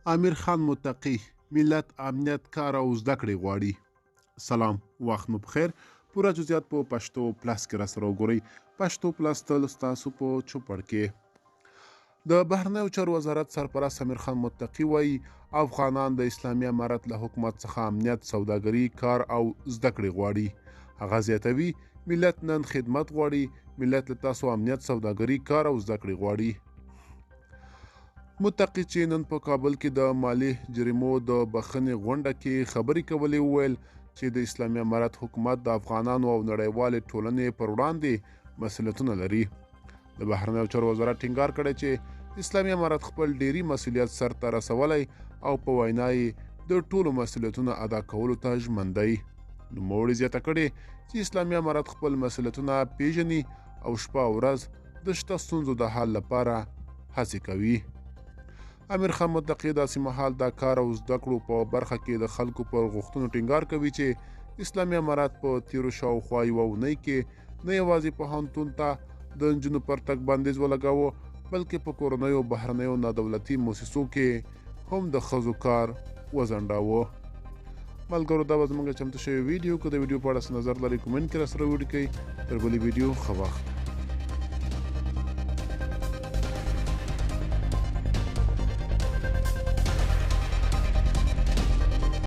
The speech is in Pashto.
امیر خان متقي ملت امنیت کار او زده کړې غواړي. سلام، وخت مو بخیر. پوره جزئیات په پښتو پلس کې راسره وګورئ. پښتو پلس تل ستاسو په چوپړ کې. د بهرنیو چارو وزارت سرپرست امیر خان متقي وایي افغانان د اسلامي امارت له حکومت څخه امنیت، سوداګري، کار او زده کړې غواړي. هغه زیاتوي ملت نن خدمت غواړي، ملت له تاسو امنیت، سوداګري، کار او زده کړې غواړي. متقي چې نن په کابل کې د مالي جریمو د بخښنې غونډه کې خبرې کولې وویل چې د اسلامي امارت حکومت د افغانانو او نړیوالې ټولنې پر وړاندې مسؤلیتونه لري. د بهرنیو چارو وزارت ټینګار کړی چې اسلامي امارت خپل ډیری مسؤلیت سرته رسولی او په وینا یې د ټولو مسؤلیتونه ادا کولو ته ژمن دی. نوموړي زیاته کړې چې اسلامي امارت خپل مسؤلیتونه پیژني او شپه او ورځ د شته ستونزو د حل لپاره هڅې کوي. امیر خان متقي داسې مهال د کار او زده کړو په برخه کې د خلکو پر غوښتنو ټینګار کوي چې اسلامي امارت په تیرو شاوخوا یوه اونۍ کې نه یوازې پوهنتون ته د نجونو پر تګ بندیز ولګاوه، بلکې په کورنیو بهرنیو نادولتي موسسو کې هم د ښځو کار وځنډاوه. ملګرو، دا به زموږ چمتو شوی ویډیو. که د ویډیو په اړه څه نظر لرئ کومنټ کې راسره ولیکئ. تر بلې ویډیو ښه وخت.